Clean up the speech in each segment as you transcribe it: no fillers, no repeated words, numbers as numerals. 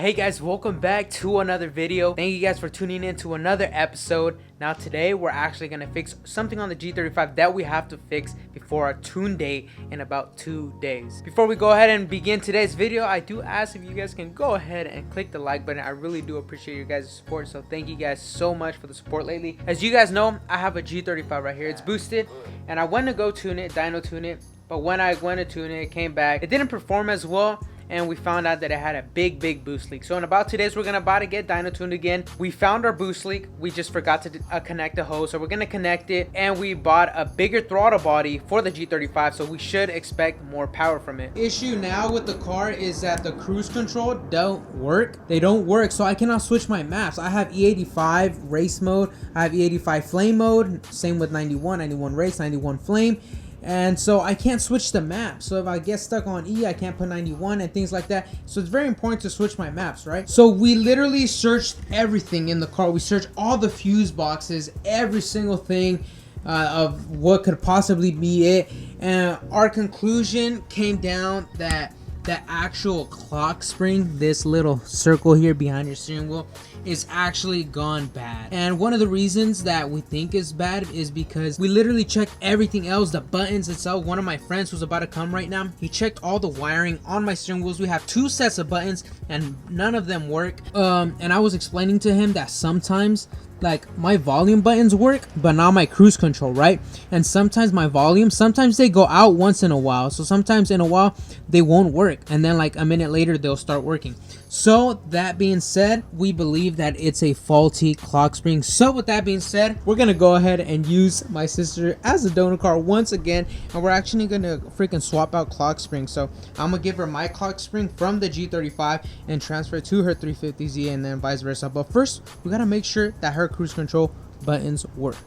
Hey guys, welcome back to another video. Thank you guys for tuning in to another episode. Now today we're actually going to fix something on the G35 that we have to fix before our tune date in about 2 days. Before we go ahead and begin today's video, I do ask if you guys can go ahead and click the like button. I really do appreciate your guys' support, so thank you guys so much for the support lately. As you guys know, I have a G35 right here. It's boosted and I went to go tune it, dyno tune it, but when I went to tune it, it came back. It didn't perform as well, and we found out that it had a big boost leak. So in about 2 days, we're gonna about to get dyno tuned again. We found our boost leak. We just forgot to connect the hose, so we're gonna connect it, and we bought a bigger throttle body for the G35, so we should expect more power from it. Issue now with the car is that the cruise control don't work. They don't work, so I cannot switch my maps. I have E85 race mode, I have E85 flame mode, same with 91 race, 91 flame. And so I can't switch the map. So if I get stuck on E, I can't put 91 and things like that. So it's very important to switch my maps, right? So we literally searched everything in the car. We searched all the fuse boxes, every single thing of what could possibly be it. And our conclusion came down that the actual clock spring, this little circle here behind your steering wheel, is actually gone bad. And one of the reasons that we think is bad is because we literally checked everything else, the buttons itself. One of my friends who's about to come right now, he checked all the wiring on my steering wheels. We have 2 sets of buttons and none of them work. And I was explaining to him that sometimes like my volume buttons work but not my cruise control, right? And sometimes my volume, sometimes they go out once in a while, so sometimes in a while they won't work, and then like a minute later they'll start working. So that being said, we believe that it's a faulty clock spring. So with that being said, we're gonna go ahead and use my sister as a donor car once again, and we're actually gonna freaking swap out clock springs. So I'm gonna give her my clock spring from the G35 and transfer it to her 350Z, and then vice versa. But first we gotta make sure that her cruise control buttons work.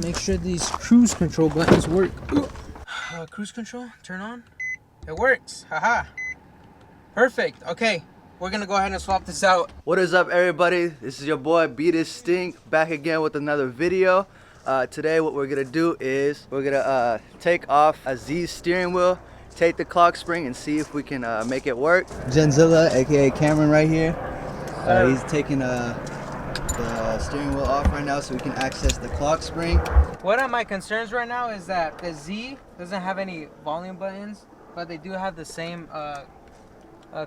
Make sure these cruise control buttons work. Cruise control, turn on. It works. Haha. Perfect. Okay, we're gonna go ahead and swap this out. What is up, everybody? This is your boy BeDistinct, back again with another video. Today what we're gonna do is we're gonna take off a Z steering wheel, take the clock spring, and see if we can make it work. Genzilla, aka Cameron, right here. He's taking the steering wheel off right now so we can access the clock spring. One of my concerns right now is that the Z doesn't have any volume buttons, but they do have the same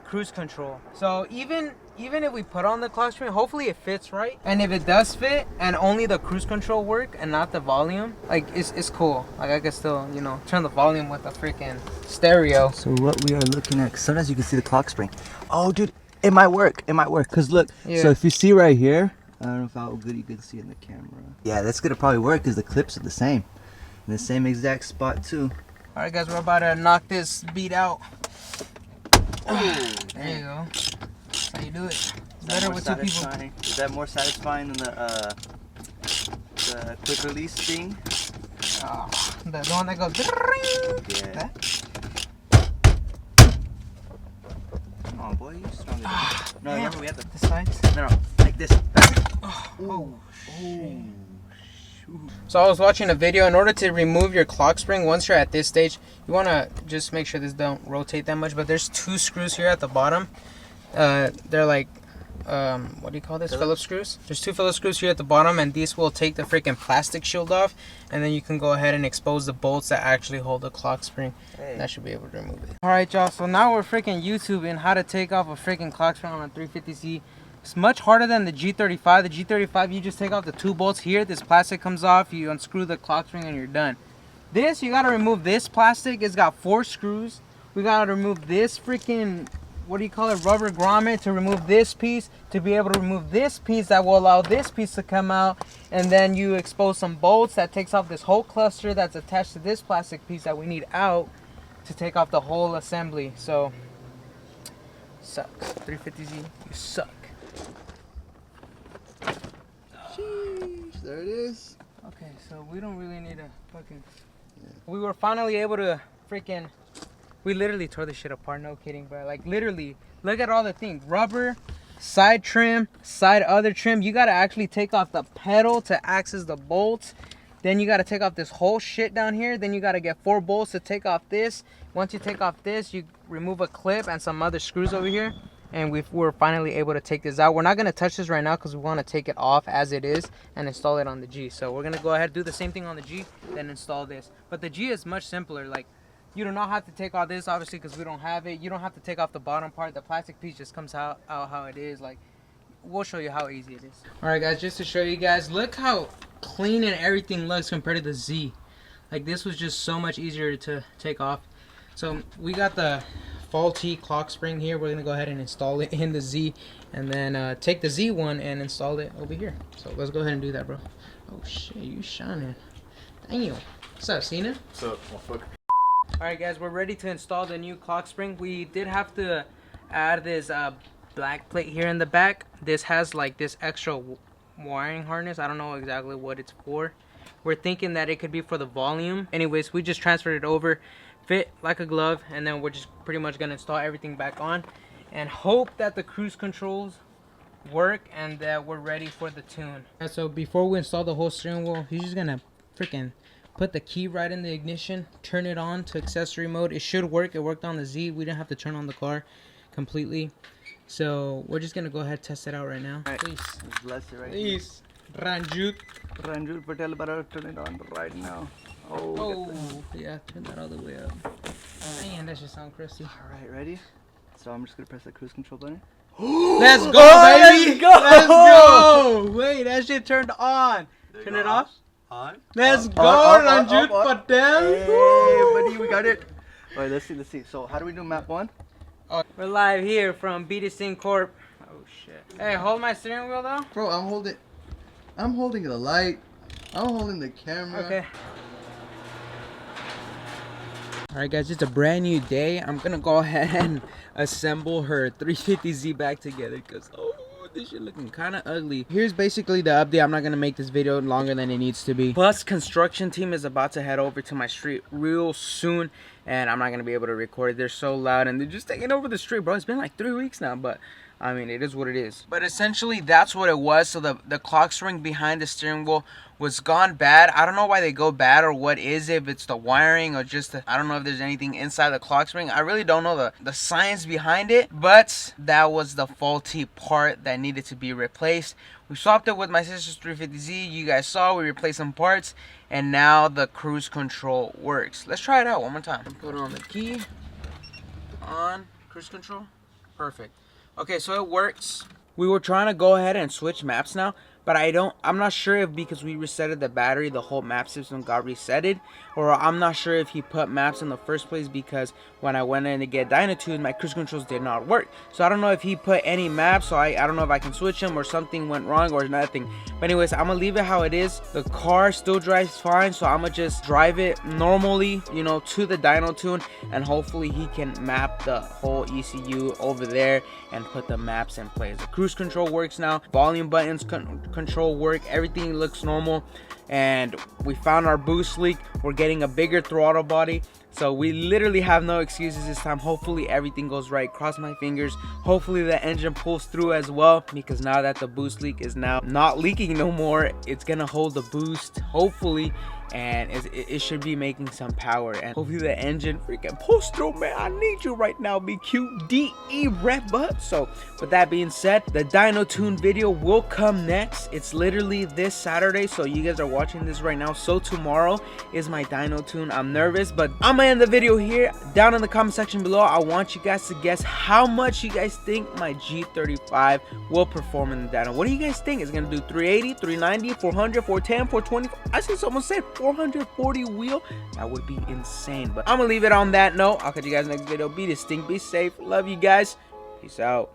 cruise control. So even if we put on the clock spring, hopefully it fits right. And if it does fit and only the cruise control work and not the volume, like it's cool. Like I can still, you know, turn the volume with the freaking stereo. So what we are looking at, sometimes you can see the clock spring. Oh dude, it might work, cause look. Yeah. So if you see right here, I don't know how good you can see in the camera. Yeah, that's gonna probably work because the clips are the same. In the same exact spot too. Alright guys, we're about to knock this beat out. There you go. That's how you do it. It's better with 2 people. Is that more satisfying than the quick release thing? The one that goes. Yeah. Come on, boy, you stronger than me. No, remember we have the sides. No, like this. Oh. So I was watching a video. In order to remove your clock spring, once you're at this stage, you want to just make sure this don't rotate that much. But there's 2 screws here at the bottom. They're like, what do you call this? Phillips screws. There's 2 Phillips screws here at the bottom, and these will take the freaking plastic shield off, and then you can go ahead and expose the bolts that actually hold the clock spring. Hey. That should be able to remove it. All right, y'all. So now we're freaking YouTubing how to take off a freaking clock spring on a 350Z. It's much harder than the G35. The G35, you just take off the 2 bolts here. This plastic comes off. You unscrew the clock spring and you're done. This, you got to remove this plastic. It's got 4 screws. We got to remove this freaking, what do you call it, rubber grommet to remove this piece, to be able to remove this piece that will allow this piece to come out. And then you expose some bolts that takes off this whole cluster that's attached to this plastic piece that we need out to take off the whole assembly. So, sucks. 350Z, you suck. There it is. Okay, so we don't really need a fucking... Yeah. We were finally able to freaking... We literally tore this shit apart, no kidding, bro. Like, literally, look at all the things. Rubber, side trim, side other trim. You gotta actually take off the pedal to access the bolts. Then you gotta take off this whole shit down here. Then you gotta get 4 bolts to take off this. Once you take off this, you remove a clip and some other screws over here. and we're finally able to take this out. We're not going to touch this right now because we want to take it off as it is and install it on the G. So we're going to go ahead and do the same thing on the G, then install this. But the G is much simpler. Like, you do not have to take all this, obviously, because we don't have it. You don't have to take off the bottom part. The plastic piece just comes out how it is. Like, we'll show you how easy it is. All right, guys, just to show you guys, look how clean and everything looks compared to the Z. Like, this was just so much easier to take off. So we got the faulty clock spring here. We're gonna go ahead and install it in the Z, and then take the Z one and install it over here. So let's go ahead and do that, bro. Oh shit, you shining. Damn. What's up, Cena? What's up, motherfucker? Alright guys, we're ready to install the new clock spring. We did have to add this black plate here in the back. This has like this extra wiring harness. I don't know exactly what it's for. We're thinking that it could be for the volume. Anyways, we just transferred it over, fit like a glove, and then we're just pretty much gonna install everything back on and hope that the cruise controls work and that we're ready for the tune. And so before we install the whole steering wheel, he's just gonna freaking put the key right in the ignition, turn it on to accessory mode. It should work. It worked on the Z. We didn't have to turn on the car completely. So we're just gonna go ahead and test it out right now. Right. Please. Bless it right Please. Ranjut. Ranjul Patel, better turn it on right now. Oh, yeah, turn that all the way up. Man, that should sound crusty. Alright, ready? So I'm just gonna press the cruise control button. Let's go, Let's baby! go! Let's go! Wait, that shit turned on. Turn it off. On. Let's go, on, Ranjut Patel! Hey, buddy, we got it. Alright, let's see. So how do we do map 1? Oh, we're live here from BeDistinct Corp. Oh shit. Hey, hold my steering wheel though. Bro, I'm holding the light. I'm holding the camera. Okay. Alright guys, it's a brand new day. I'm gonna go ahead and assemble her 350Z back together because this shit looking kind of ugly. Here's basically the update. I'm not gonna make this video longer than it needs to be. Bus construction team is about to head over to my street real soon, and I'm not gonna be able to record. They're so loud and they're just taking over the street, bro. It's been like 3 weeks now, but I mean, it is what it is. But essentially, that's what it was. So the clock spring behind the steering wheel was gone bad. I don't know why they go bad or what is it. If it's the wiring or just I don't know if there's anything inside the clock spring. I really don't know the science behind it. But that was the faulty part that needed to be replaced. We swapped it with my sister's 350Z. You guys saw we replaced some parts. And now the cruise control works. Let's try it out one more time. Put on the key. On. Cruise control. Perfect. Okay, so it works. We were trying to go ahead and switch maps now, but I'm not sure if because we resetted the battery, the whole map system got resetted, or I'm not sure if he put maps in the first place because when I went in to get Dyno tuned, my cruise controls did not work. So I don't know if he put any maps, so I don't know if I can switch them or something went wrong or nothing. But anyways, I'm gonna leave it how it is. The car still drives fine, so I'm gonna just drive it normally, you know, to the Dyno tune, and hopefully he can map the whole ECU over there and put the maps in place. The cruise control works now, volume buttons control work, everything looks normal, and we found our boost leak. We're getting a bigger throttle body, so we literally have no excuses this time. Hopefully everything goes right. Cross my fingers. Hopefully the engine pulls through as well, because now that the boost leak is now not leaking no more, it's gonna hold the boost hopefully, and it should be making some power, and hopefully the engine freaking pulls through, man. I need you right now, BQDE rep up. So with that being said, the Dyno tune video will come next. It's literally this Saturday, so you guys are watching this right now, so tomorrow is my Dyno tune. I'm nervous, but I'm gonna end the video here. Down in the comment section below, I want you guys to guess how much you guys think my G35 will perform in the Dyno. What do you guys think? Is it gonna do 380, 390, 400, 410, 420? I see someone said 440 wheel. That would be insane. But I'm gonna leave it on that note. I'll catch you guys next video. Be distinct, be safe. Love you guys. Peace out.